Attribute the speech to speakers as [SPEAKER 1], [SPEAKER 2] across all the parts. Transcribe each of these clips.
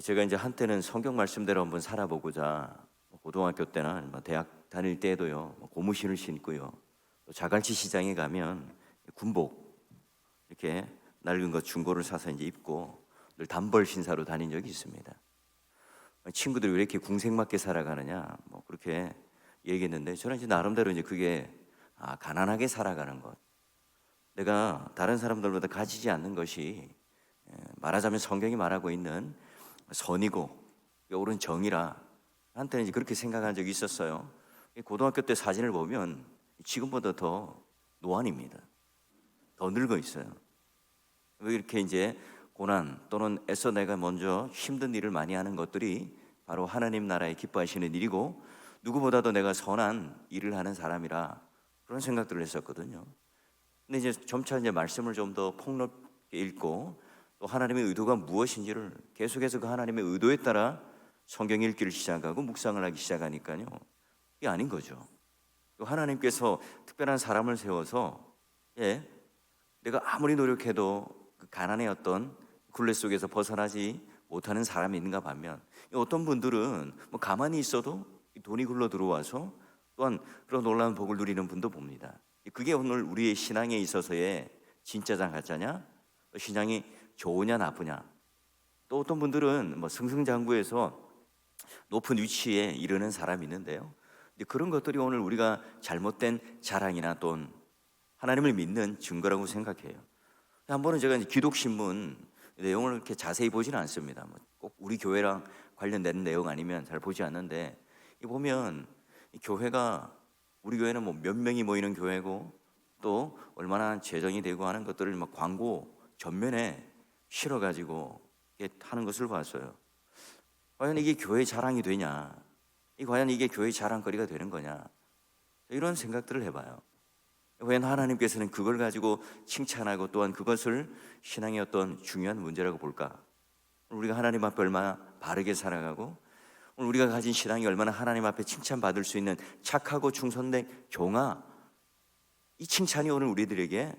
[SPEAKER 1] 제가 이제 한때는 성경 말씀대로 한번 살아보고자 고등학교 때나 대학 다닐 때에도요, 고무신을 신고요, 또 자갈치 시장에 가면 군복 이렇게 낡은 거 중고를 사서 이제 입고 늘 단벌 신사로 다닌 적이 있습니다. 친구들이 왜 이렇게 궁색맞게 살아가느냐 그렇게 얘기했는데, 저는 이제 나름대로 이제 그게 가난하게 살아가는 것, 내가 다른 사람들보다 가지지 않는 것이 말하자면 성경이 말하고 있는 선이고 옳은 정이라 한때는 이제 그렇게 생각한 적이 있었어요. 고등학교 때 사진을 보면 지금보다 더 노안입니다. 더 늙어 있어요. 왜 이렇게 이제 고난 또는 애써 내가 먼저 힘든 일을 많이 하는 것들이 바로 하나님 나라에 기뻐하시는 일이고, 누구보다도 내가 선한 일을 하는 사람이라 그런 생각들을 했었거든요. 근데 이제 점차 이제 말씀을 좀 더 폭넓게 읽고 또 하나님의 의도가 무엇인지를 계속해서 그 하나님의 의도에 따라 성경 읽기를 시작하고 묵상을 하기 시작하니까요, 이게 아닌 거죠. 하나님께서 특별한 사람을 세워서 내가 아무리 노력해도 그 가난의 어떤 굴레 속에서 벗어나지 못하는 사람이 있는가 반면, 어떤 분들은 가만히 있어도 돈이 굴러 들어와서 또한 그런 놀라운 복을 누리는 분도 봅니다. 그게 오늘 우리의 신앙에 있어서의 진짜냐 가짜냐, 신앙이 좋으냐 나쁘냐, 또 어떤 분들은 승승장구해서 높은 위치에 이르는 사람이 있는데요, 그런 것들이 오늘 우리가 잘못된 자랑이나 또는 하나님을 믿는 증거라고 생각해요. 한 번은 제가 이제 기독신문 내용을 이렇게 자세히 보지는 않습니다. 꼭 우리 교회랑 관련된 내용 아니면 잘 보지 않는데, 이 보면 이 교회가, 우리 교회는 몇 명이 모이는 교회고 또 얼마나 재정이 되고 하는 것들을 광고 전면에 실어가지고 하는 것을 봤어요. 과연 이게 교회 자랑이 되냐? 과연 이게 교회 자랑거리가 되는 거냐? 이런 생각들을 해봐요. 과연 하나님께서는 그걸 가지고 칭찬하고 또한 그것을 신앙의 어떤 중요한 문제라고 볼까? 우리가 하나님 앞에 얼마나 바르게 살아가고 오늘 우리가 가진 신앙이 얼마나 하나님 앞에 칭찬받을 수 있는 착하고 충성된 종아, 이 칭찬이 오늘 우리들에게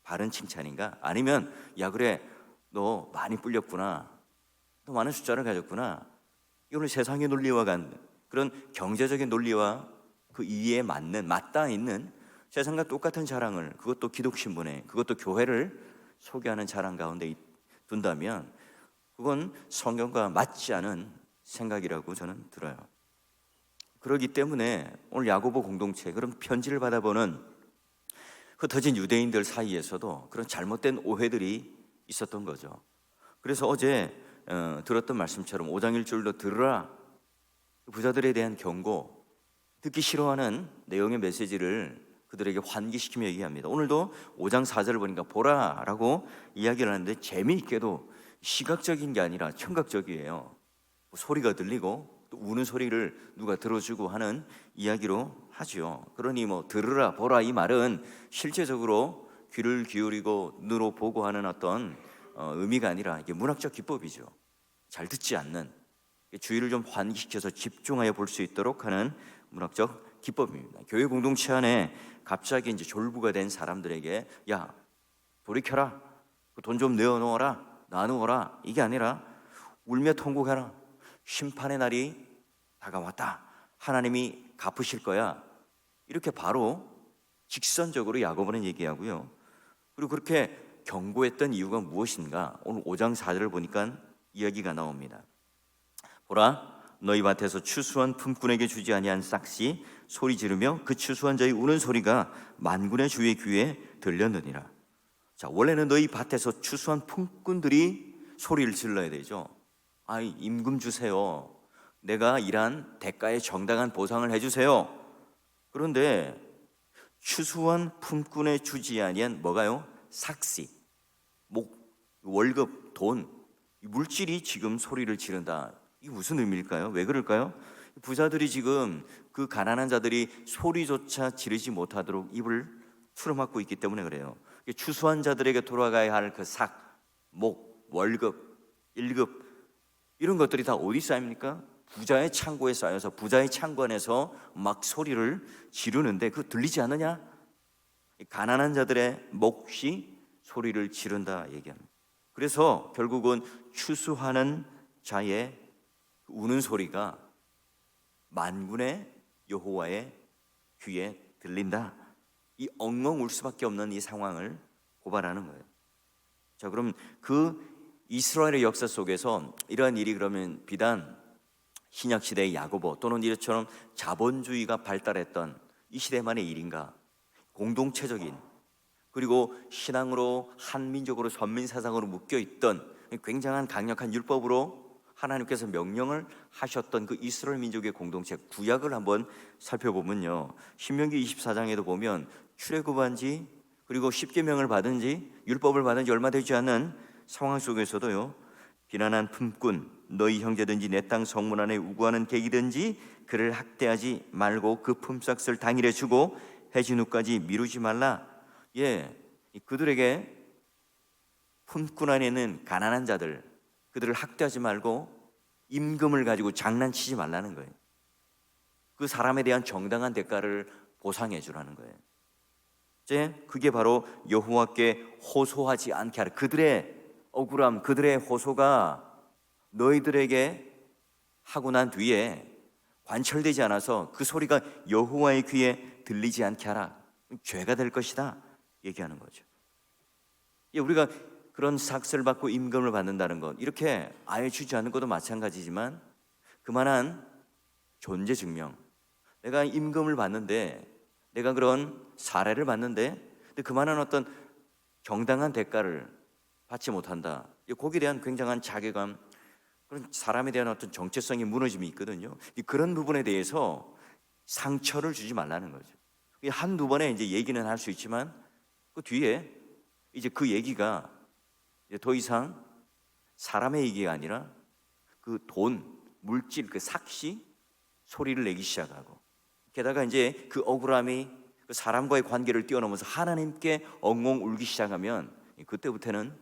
[SPEAKER 1] 바른 칭찬인가? 아니면 야 그래 너 많이 뿔렸구나, 너 많은 숫자를 가졌구나, 이 오늘 세상의 논리와 같은 그런 경제적인 논리와 그 이해에 맞닿아 있는 세상과 똑같은 자랑을, 그것도 기독신문에, 그것도 교회를 소개하는 자랑 가운데 둔다면 그건 성경과 맞지 않은 생각이라고 저는 들어요. 그렇기 때문에 오늘 야고보 공동체, 그런 편지를 받아보는 흩어진 유대인들 사이에서도 그런 잘못된 오해들이 있었던 거죠. 그래서 어제 들었던 말씀처럼 5장 1절로 들으라, 부자들에 대한 경고, 듣기 싫어하는 내용의 메시지를 그들에게 환기시키며 얘기합니다. 오늘도 5장 4절을 보니까 보라 라고 이야기를 하는데, 재미있게도 시각적인 게 아니라 청각적이에요. 소리가 들리고 또 우는 소리를 누가 들어주고 하는 이야기로 하죠. 그러니 들으라 보라 이 말은 실제적으로 귀를 기울이고 눈으로 보고 하는 어떤 의미가 아니라 이게 문학적 기법이죠. 잘 듣지 않는, 주의를 좀 환기시켜서 집중하여 볼 수 있도록 하는 문학적 기법입니다. 교회 공동체 안에 갑자기 이제 졸부가 된 사람들에게 야 돌이켜라, 돈 좀 내어놓아라, 나누어라, 이게 아니라 울며 통곡하라, 심판의 날이 다가왔다, 하나님이 갚으실 거야, 이렇게 바로 직선적으로 야고보는 얘기하고요. 그리고 그렇게 경고했던 이유가 무엇인가? 오늘 5장 4절을 보니까 이야기가 나옵니다. 보라 너희 밭에서 추수한 품꾼에게 주지 아니한 싹시 소리 지르며 그 추수한 자의 우는 소리가 만군의 주의 귀에 들렸느니라. 자, 원래는 너희 밭에서 추수한 품꾼들이 소리를 질러야 되죠. 임금 주세요, 내가 일한 대가에 정당한 보상을 해주세요. 그런데 추수한 품꾼에 주지 아니한 뭐가요? 삭시, 월급, 돈, 물질이 지금 소리를 지른다. 이게 무슨 의미일까요? 왜 그럴까요? 부자들이 지금 그 가난한 자들이 소리조차 지르지 못하도록 입을 틀어막고 있기 때문에 그래요. 추수한 자들에게 돌아가야 할 그 월급, 일급, 이런 것들이 다 어디 쌓입니까? 부자의 창고에 쌓여서 부자의 창고 안에서 막 소리를 지르는데 그거 들리지 않느냐? 가난한 자들의 몫이 소리를 지른다 얘기합니다. 그래서 결국은 추수하는 자의 우는 소리가 만군의 여호와의 귀에 들린다. 이 엉엉 울 수밖에 없는 이 상황을 고발하는 거예요. 자, 그럼 그 이스라엘의 역사 속에서 이러한 일이 그러면 비단 신약 시대의 야고보 또는 이처럼 자본주의가 발달했던 이 시대만의 일인가? 공동체적인, 그리고 신앙으로 한민족으로 선민 사상으로 묶여 있던 굉장한 강력한 율법으로 하나님께서 명령을 하셨던 그 이스라엘 민족의 공동체 구약을 한번 살펴보면요, 신명기 24장에도 보면 출애굽한 지 그리고 십계명을 받은 지 율법을 받은 지 얼마 되지 않은 상황 속에서도요, 비난한 품꾼 너희 형제든지 내 땅 성문 안에 우구하는 객이든지 그를 학대하지 말고 그 품삯을 당일에 주고 해진 후까지 미루지 말라. 예, 그들에게 품꾼 안에는 가난한 자들, 그들을 학대하지 말고 임금을 가지고 장난치지 말라는 거예요. 그 사람에 대한 정당한 대가를 보상해 주라는 거예요. 이제 그게 바로 여호와께 호소하지 않게 하라. 그들의 억울함, 그들의 호소가 너희들에게 하고 난 뒤에 관철되지 않아서 그 소리가 여호와의 귀에 들리지 않게 하라. 죄가 될 것이다 얘기하는 거죠. 예, 우리가 그런 삭스를 받고 임금을 받는다는 것, 이렇게 아예 주지 않는 것도 마찬가지지만 그만한 존재 증명, 내가 임금을 받는데, 내가 그런 사례를 받는데 근데 그만한 어떤 정당한 대가를 받지 못한다, 거기에 대한 굉장한 자괴감, 그런 사람에 대한 어떤 정체성의 무너짐이 있거든요. 그런 부분에 대해서 상처를 주지 말라는 거죠. 한두 번에 이제 얘기는 할 수 있지만 그 뒤에 이제 그 얘기가 이제 더 이상 사람의 얘기가 아니라 그 돈, 물질, 그 삭시 소리를 내기 시작하고, 게다가 이제 그 억울함이 그 사람과의 관계를 뛰어넘어서 하나님께 엉엉 울기 시작하면 그때부터는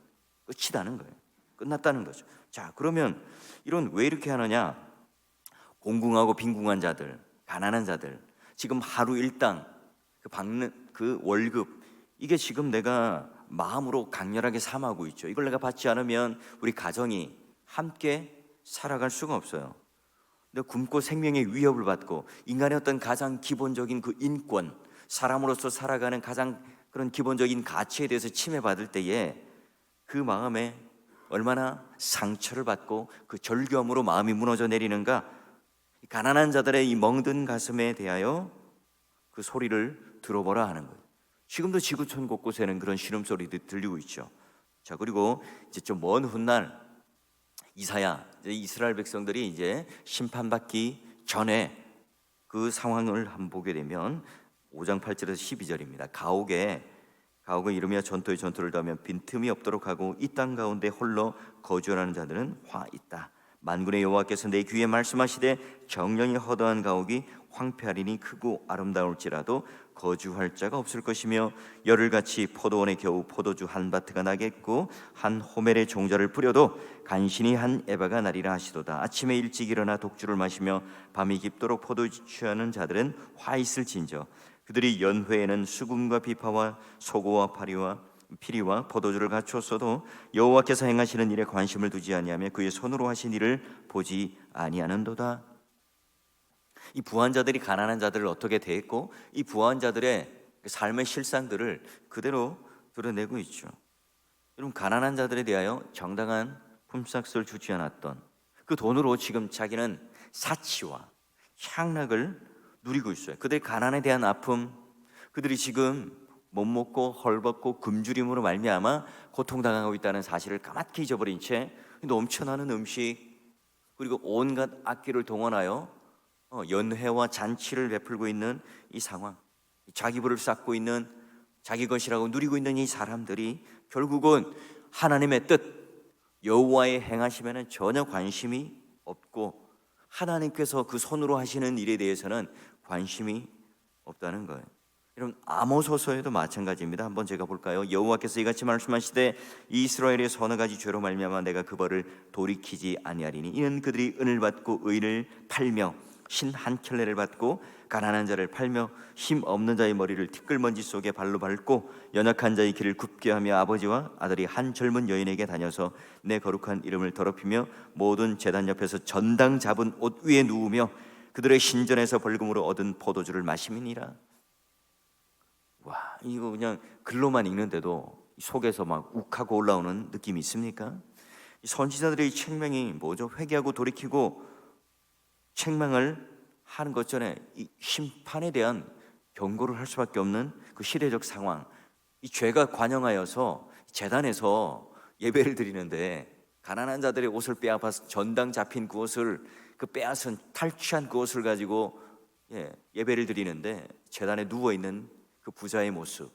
[SPEAKER 1] 끝이다는 거예요. 끝났다는 거죠. 자, 그러면 이런 왜 이렇게 하느냐? 공궁하고 빈궁한 자들, 가난한 자들, 지금 하루 일당 그 받는 그 월급, 이게 지금 내가 마음으로 강렬하게 삼하고 있죠. 이걸 내가 받지 않으면 우리 가정이 함께 살아갈 수가 없어요. 내가 굶고 생명의 위협을 받고 인간의 어떤 가장 기본적인 그 인권, 사람으로서 살아가는 가장 그런 기본적인 가치에 대해서 침해받을 때에 그 마음에 얼마나 상처를 받고 그 절규함으로 마음이 무너져 내리는가. 가난한 자들의 이 멍든 가슴에 대하여 그 소리를 들어보라 하는 거예요. 지금도 지구촌 곳곳에는 그런 신음소리들이 들리고 있죠. 자, 그리고 이제 좀 먼 훗날 이사야, 이제 이스라엘 백성들이 이제 심판받기 전에 그 상황을 한번 보게 되면 5장 8절에서 12절입니다. 가옥에 이르며 전토에 전투를 더하면 빈틈이 없도록 하고 이 땅 가운데 홀로 거주하는 자들은 화 있다. 만군의 여호와께서 내 귀에 말씀하시되 정령이 허다한 가옥이 황폐하리니 크고 아름다울지라도 거주할 자가 없을 것이며 열흘같이 포도원에 겨우 포도주 한 바트가 나겠고 한 호멜의 종자를 뿌려도 간신히 한 에바가 나리라 하시도다. 아침에 일찍 일어나 독주를 마시며 밤이 깊도록 포도주 취하는 자들은 화 있을진저 그들이 연회에는 수금과 비파와 소고와 피리와 포도주를 갖추었어도 여호와께서 행하시는 일에 관심을 두지 아니하며 그의 손으로 하신 일을 보지 아니하는도다. 이 부한 자들이 가난한 자들을 어떻게 대했고 이 부한 자들의 삶의 실상들을 그대로 드러내고 있죠. 여러분, 가난한 자들에 대하여 정당한 품삯을 주지 않았던 그 돈으로 지금 자기는 사치와 향락을 누리고 있어요. 그들의 가난에 대한 아픔, 그들이 지금 못 먹고 헐벗고 굶주림으로 말미암아 고통당하고 있다는 사실을 까맣게 잊어버린 채 넘쳐나는 음식 그리고 온갖 악기를 동원하여 연회와 잔치를 베풀고 있는 이 상황, 자기 부를 쌓고 있는 자기 것이라고 누리고 있는 이 사람들이 결국은 하나님의 뜻, 여호와의 행하심에는 전혀 관심이 없고 하나님께서 그 손으로 하시는 일에 대해서는 관심이 없다는 거예요. 여러분, 아모스서에도 마찬가지입니다. 한번 제가 볼까요? 여호와께서 이같이 말씀하시되 이스라엘의 서너 가지 죄로 말미암아 내가 그 벌을 돌이키지 아니하리니 이는 그들이 은을 받고 의를 팔며 신 한 켤레를 받고 가난한 자를 팔며 힘 없는 자의 머리를 티끌먼지 속에 발로 밟고 연약한 자의 길을 굽게 하며 아버지와 아들이 한 젊은 여인에게 다녀서 내 거룩한 이름을 더럽히며 모든 제단 옆에서 전당 잡은 옷 위에 누우며 그들의 신전에서 벌금으로 얻은 포도주를 마심이니라. 와, 이거 그냥 글로만 읽는데도 속에서 막 욱하고 올라오는 느낌이 있습니까? 선지자들의 책망이 뭐죠? 회개하고 돌이키고 책망을 하는 것 전에 이 심판에 대한 경고를 할 수밖에 없는 그 시대적 상황. 이 죄가 관영하여서 제단에서 예배를 드리는데 가난한 자들의 옷을 빼앗아서 전당 잡힌 그 옷을, 그 빼앗은 탈취한 그 옷을 가지고 예배를 드리는데 제단에 누워 있는 그 부자의 모습,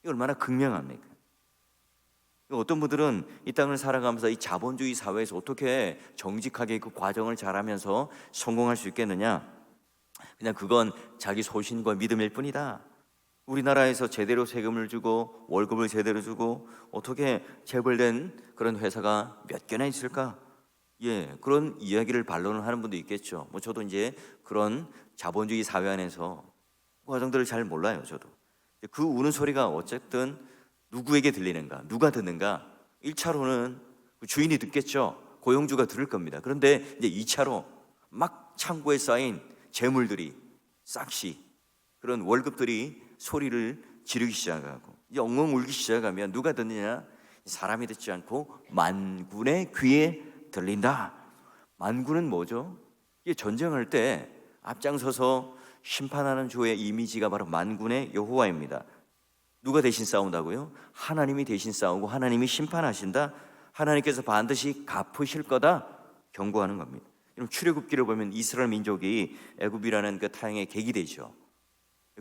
[SPEAKER 1] 이 얼마나 극명합니까? 어떤 분들은 이 땅을 살아가면서 이 자본주의 사회에서 어떻게 정직하게 그 과정을 잘하면서 성공할 수 있겠느냐? 그냥 그건 자기 소신과 믿음일 뿐이다. 우리나라에서 제대로 세금을 주고 월급을 제대로 주고 어떻게 재벌된 그런 회사가 몇 개나 있을까? 그런 이야기를 반론을 하는 분도 있겠죠. 뭐 저도 이제 그런 자본주의 사회 안에서 그 과정들을 잘 몰라요. 저도 그 우는 소리가 어쨌든 누구에게 들리는가, 누가 듣는가? 1차로는 주인이 듣겠죠. 고용주가 들을 겁니다. 그런데 이제 2차로 막 창고에 쌓인 재물들이, 싹시 그런 월급들이 소리를 지르기 시작하고 이제 엉엉 울기 시작하면 누가 듣느냐? 사람이 듣지 않고 만군의 귀에 들린다. 만군은 뭐죠? 이게 전쟁할 때 앞장서서 심판하는 주의 이미지가 바로 만군의 여호와입니다. 누가 대신 싸운다고요? 하나님이 대신 싸우고 하나님이 심판하신다. 하나님께서 반드시 갚으실 거다 경고하는 겁니다. 출애굽기를 보면 이스라엘 민족이 애굽이라는 그 타향의 객이 되죠.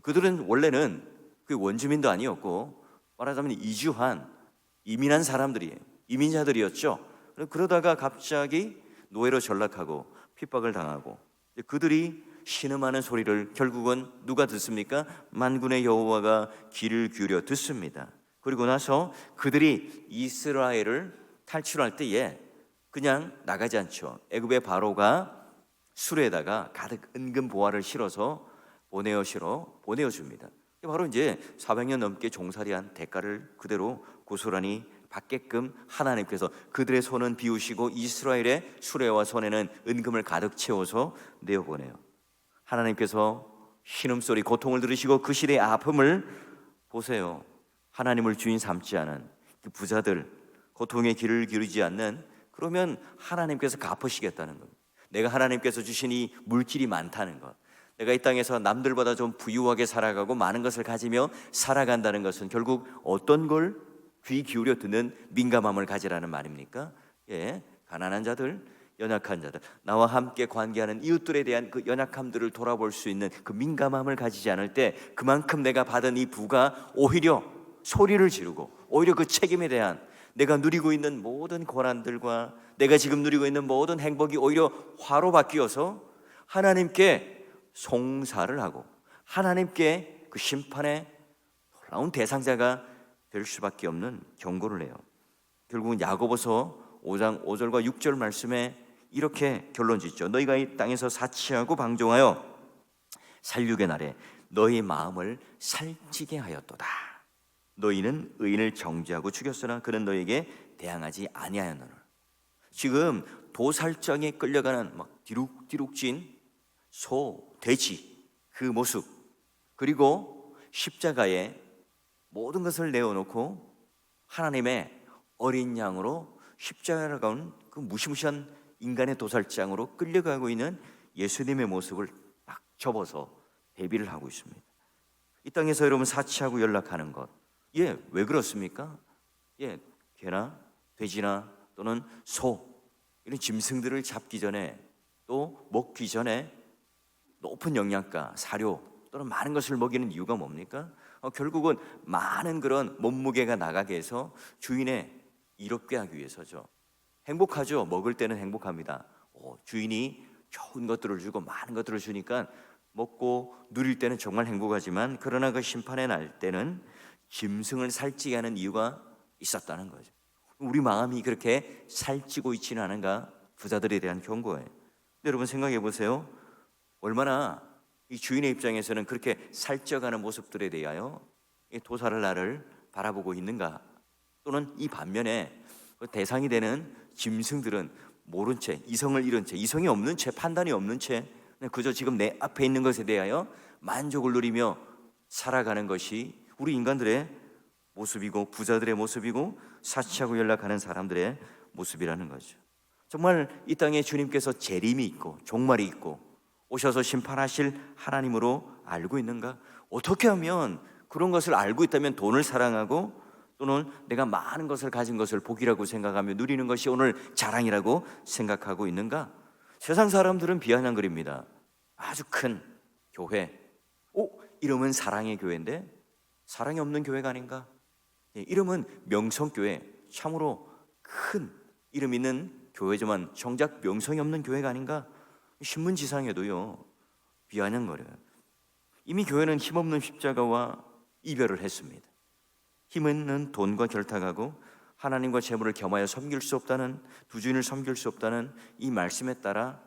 [SPEAKER 1] 그들은 원래는 그 원주민도 아니었고 말하자면 이민한 사람들이에요. 이민자들이었죠. 그러다가 갑자기 노예로 전락하고 핍박을 당하고 그들이 신음하는 소리를 결국은 누가 듣습니까? 만군의 여호와가 귀를 기울여 듣습니다. 그리고 나서 그들이 이스라엘을 탈출할 때에 그냥 나가지 않죠. 애굽의 바로가 수레에다가 가득 은금 보화를 실어서 보내어줍니다. 바로 이제 400년 넘게 종살이한 대가를 그대로 고스란히 받게끔 하나님께서 그들의 손은 비우시고 이스라엘의 수레와 손에는 은금을 가득 채워서 내어보내요. 하나님께서 신음소리, 고통을 들으시고 그 시대의 아픔을 보세요. 하나님을 주인 삼지 않은 그 부자들, 고통의 귀를 기울이지 않는, 그러면 하나님께서 갚으시겠다는 겁니다. 내가 하나님께서 주신 이 물질이 많다는 것, 내가 이 땅에서 남들보다 좀 부유하게 살아가고 많은 것을 가지며 살아간다는 것은 결국 어떤 걸 귀 기울여 듣는 민감함을 가지라는 말입니까? 가난한 자들, 연약한 자들, 나와 함께 관계하는 이웃들에 대한 그 연약함들을 돌아볼 수 있는 그 민감함을 가지지 않을 때 그만큼 내가 받은 이 부가 오히려 소리를 지르고 오히려 그 책임에 대한 내가 누리고 있는 모든 고난들과 내가 지금 누리고 있는 모든 행복이 오히려 화로 바뀌어서 하나님께 송사를 하고 하나님께 그 심판의 놀라운 대상자가 될 수밖에 없는 경고를 해요. 결국은 야고보서 5장 5절과 6절 말씀에 이렇게 결론 짓죠. 너희가 이 땅에서 사치하고 방종하여 살육의 날에 너희 마음을 살찌게 하였도다. 너희는 의인을 정죄하고 죽였으나 그는 너희에게 대항하지 아니하였느니라. 지금 도살장에 끌려가는 막 디룩디룩진 소, 돼지 그 모습, 그리고 십자가에 모든 것을 내어놓고 하나님의 어린 양으로 십자가를 가는 그 무시무시한 인간의 도살장으로 끌려가고 있는 예수님의 모습을 딱 접어서 대비를 하고 있습니다. 이 땅에서 여러분 사치하고 연락하는 것, 왜 그렇습니까? 개나 돼지나 또는 소 이런 짐승들을 잡기 전에 또 먹기 전에 높은 영양가, 사료 또는 많은 것을 먹이는 이유가 뭡니까? 결국은 많은 그런 몸무게가 나가게 해서 주인의 이롭게 하기 위해서죠. 행복하죠. 먹을 때는 행복합니다. 주인이 좋은 것들을 주고 많은 것들을 주니까 먹고 누릴 때는 정말 행복하지만 그러나 그 심판의 날 때는 짐승을 살찌게 하는 이유가 있었다는 거죠. 우리 마음이 그렇게 살찌고 있지는 않은가? 부자들에 대한 경고예요. 여러분 생각해 보세요. 얼마나 이 주인의 입장에서는 그렇게 살쪄가는 모습들에 대하여 이 도살할 나를 바라보고 있는가? 또는 이 반면에 그 대상이 되는 짐승들은 모른 채, 이성을 잃은 채, 이성이 없는 채, 판단이 없는 채 그저 지금 내 앞에 있는 것에 대하여 만족을 누리며 살아가는 것이 우리 인간들의 모습이고, 부자들의 모습이고, 사치하고 연락하는 사람들의 모습이라는 거죠. 정말 이 땅에 주님께서 재림이 있고 종말이 있고 오셔서 심판하실 하나님으로 알고 있는가? 어떻게 하면 그런 것을 알고 있다면 돈을 사랑하고 또는 내가 많은 것을 가진 것을 복이라고 생각하며 누리는 것이 오늘 자랑이라고 생각하고 있는가? 세상 사람들은 비아냥거립니다. 아주 큰 교회, 이름은 사랑의 교회인데 사랑이 없는 교회가 아닌가? 이름은 명성교회, 참으로 큰 이름 있는 교회지만 정작 명성이 없는 교회가 아닌가? 신문지상에도요 비아냥거려요. 이미 교회는 힘없는 십자가와 이별을 했습니다. 힘있는 돈과 결탁하고 하나님과 재물을 겸하여 섬길 수 없다는, 두 주인을 섬길 수 없다는 이 말씀에 따라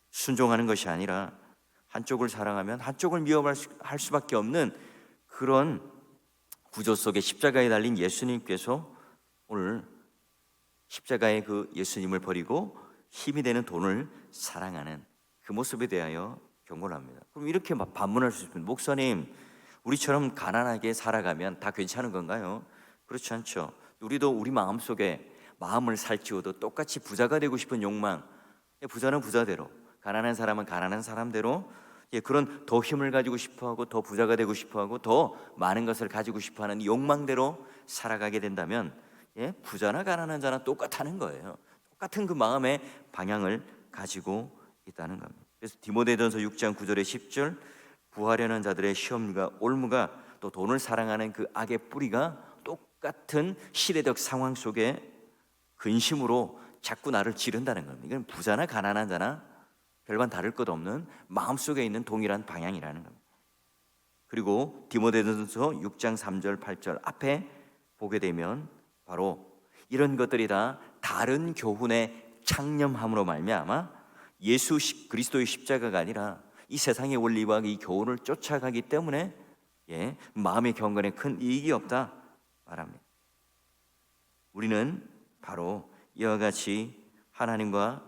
[SPEAKER 1] 순종하는 것이 아니라 한쪽을 사랑하면 한쪽을 미워할 수밖에 없는 그런 구조 속에 십자가에 달린 예수님께서 오늘 십자가의 그 예수님을 버리고 힘이 되는 돈을 사랑하는 그 모습에 대하여 경고를 합니다. 그럼 이렇게 반문할 수 있습니다. 목사님, 우리처럼 가난하게 살아가면 다 괜찮은 건가요? 그렇지 않죠. 우리도 우리 마음속에 마음을 살찌워도 똑같이 부자가 되고 싶은 욕망, 부자는 부자대로, 가난한 사람은 가난한 사람대로 그런 더 힘을 가지고 싶어하고 더 부자가 되고 싶어하고 더 많은 것을 가지고 싶어하는 욕망대로 살아가게 된다면 부자나 가난한 자나 똑같다는 거예요. 똑같은 그 마음의 방향을 가지고 있다는 겁니다. 그래서 디모데전서 6장 9절에 10절 부하려는 자들의 시험과 올무가 또 돈을 사랑하는 그 악의 뿌리가 똑같은 시대적 상황 속에 근심으로 자꾸 나를 지른다는 겁니다. 이건 부자나 가난한 자나 별반 다를 것 없는 마음속에 있는 동일한 방향이라는 겁니다. 그리고 디모데전서 6장 3절 8절 앞에 보게 되면 바로 이런 것들이 다 다른 교훈의 창념함으로 말미암아 예수 그리스도의 십자가가 아니라 이 세상의 원리와 이 교훈을 쫓아가기 때문에 마음의 경건에 큰 이익이 없다 말합니다. 우리는 바로 이와 같이 하나님과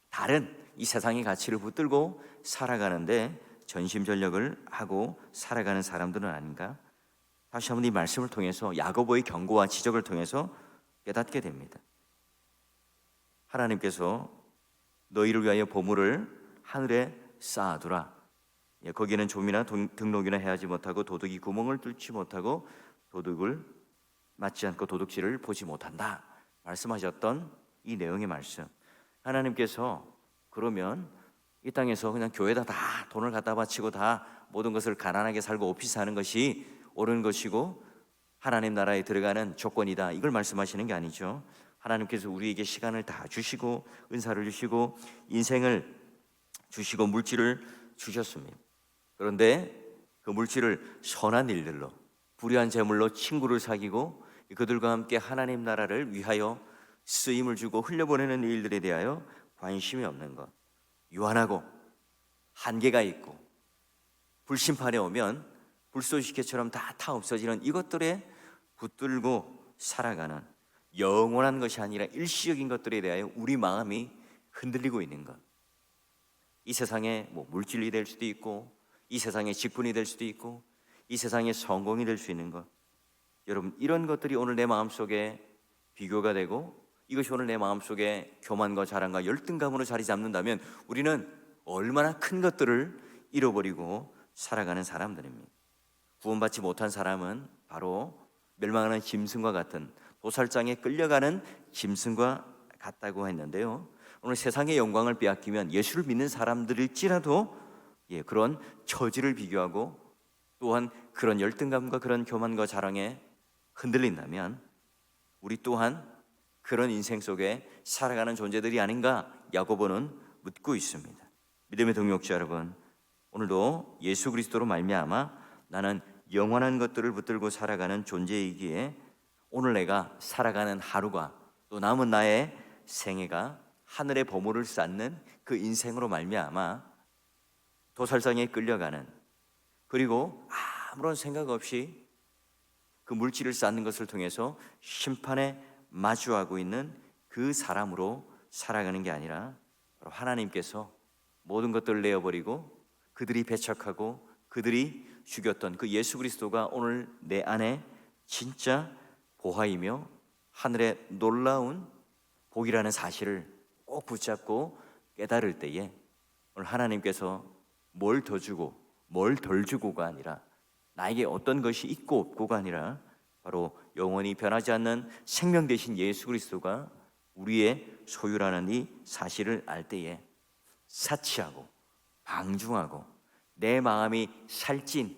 [SPEAKER 1] 다른 이 세상의 가치를 붙들고 살아가는데 전심전력을 하고 살아가는 사람들은 아닌가? 다시 한번 이 말씀을 통해서 야고보의 경고와 지적을 통해서 깨닫게 됩니다. 하나님께서 너희를 위하여 보물을 하늘에 쌓아두라. 거기에는 좀이나 등록이나 해하지 못하고 도둑이 구멍을 뚫지 못하고 도둑을 맞지 않고 도둑질을 보지 못한다 말씀하셨던 이 내용의 말씀. 하나님께서 그러면 이 땅에서 그냥 교회에다 다 돈을 갖다 바치고 다 모든 것을 가난하게 살고 오피스 하는 것이 옳은 것이고 하나님 나라에 들어가는 조건이다 이걸 말씀하시는 게 아니죠. 하나님께서 우리에게 시간을 다 주시고 은사를 주시고 인생을 주시고 물질을 주셨습니다. 그런데 그 물질을 선한 일들로, 불의한 재물로 친구를 사귀고 그들과 함께 하나님 나라를 위하여 쓰임을 주고 흘려보내는 일들에 대하여 관심이 없는 것, 유한하고 한계가 있고 불심판에 오면 불쏘시개처럼 다 없어지는 이것들에 붙들고 살아가는 영원한 것이 아니라 일시적인 것들에 대하여 우리 마음이 흔들리고 있는 것. 이 세상에 물질이 될 수도 있고 이 세상의 직분이 될 수도 있고 이 세상의 성공이 될 수 있는 것. 여러분, 이런 것들이 오늘 내 마음속에 비교가 되고 이것이 오늘 내 마음속에 교만과 자랑과 열등감으로 자리 잡는다면 우리는 얼마나 큰 것들을 잃어버리고 살아가는 사람들입니다. 구원받지 못한 사람은 바로 멸망하는 짐승과 같은, 도살장에 끌려가는 짐승과 같다고 했는데요, 오늘 세상의 영광을 빼앗기면 예수를 믿는 사람들일지라도 그런 처지를 비교하고 또한 그런 열등감과 그런 교만과 자랑에 흔들린다면 우리 또한 그런 인생 속에 살아가는 존재들이 아닌가 야고보는 묻고 있습니다. 믿음의 동역자 여러분, 오늘도 예수 그리스도로 말미암아 나는 영원한 것들을 붙들고 살아가는 존재이기에 오늘 내가 살아가는 하루가 또 남은 나의 생애가 하늘의 보물을 쌓는 그 인생으로 말미암아 도살장에 끌려가는, 그리고 아무런 생각 없이 그 물질을 쌓는 것을 통해서 심판에 마주하고 있는 그 사람으로 살아가는 게 아니라 바로 하나님께서 모든 것들을 내어버리고 그들이 배척하고 그들이 죽였던 그 예수 그리스도가 오늘 내 안에 진짜 보화이며 하늘의 놀라운 복이라는 사실을 꼭 붙잡고 깨달을 때에 오늘 하나님께서 뭘 더 주고 뭘 덜 주고가 아니라, 나에게 어떤 것이 있고 없고가 아니라 바로 영원히 변하지 않는 생명 되신 예수 그리스도가 우리의 소유라는 이 사실을 알 때에 사치하고 방중하고 내 마음이 살찐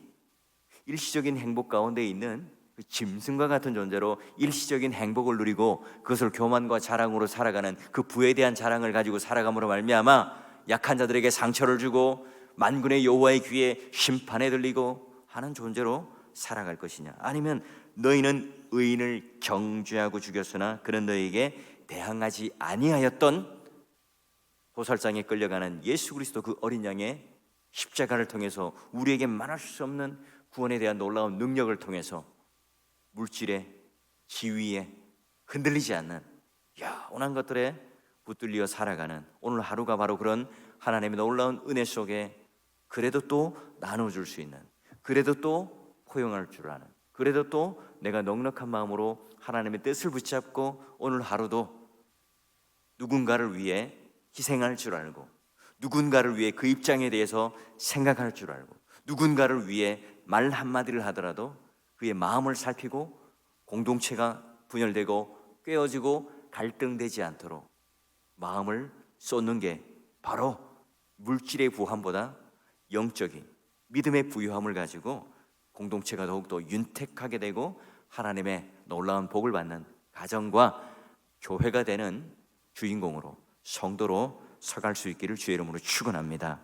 [SPEAKER 1] 일시적인 행복 가운데 있는 그 짐승과 같은 존재로 일시적인 행복을 누리고 그것을 교만과 자랑으로 살아가는 그 부에 대한 자랑을 가지고 살아감으로 말미암아 약한 자들에게 상처를 주고 만군의 여호와의 귀에 심판에 들리고 하는 존재로 살아갈 것이냐, 아니면 너희는 의인을 경주하고 죽였으나 그는 너희에게 대항하지 아니하였던 도살장에 끌려가는 예수 그리스도 그 어린 양의 십자가를 통해서 우리에게 말할 수 없는 구원에 대한 놀라운 능력을 통해서 물질에 지위에 흔들리지 않는 영원한 것들에 붙들려 살아가는 오늘 하루가 바로 그런 하나님의 놀라운 은혜 속에 그래도 또 나눠줄 수 있는, 그래도 또 포용할 줄 아는, 그래도 또 내가 넉넉한 마음으로 하나님의 뜻을 붙잡고 오늘 하루도 누군가를 위해 희생할 줄 알고, 누군가를 위해 그 입장에 대해서 생각할 줄 알고, 누군가를 위해 말 한마디를 하더라도 그의 마음을 살피고 공동체가 분열되고 꿰어지고 갈등되지 않도록 마음을 쏟는 게 바로 물질의 부함보다 영적인 믿음의 부유함을 가지고 공동체가 더욱더 윤택하게 되고 하나님의 놀라운 복을 받는 가정과 교회가 되는 주인공으로, 성도로 서갈 수 있기를 주의 이름으로 축원합니다.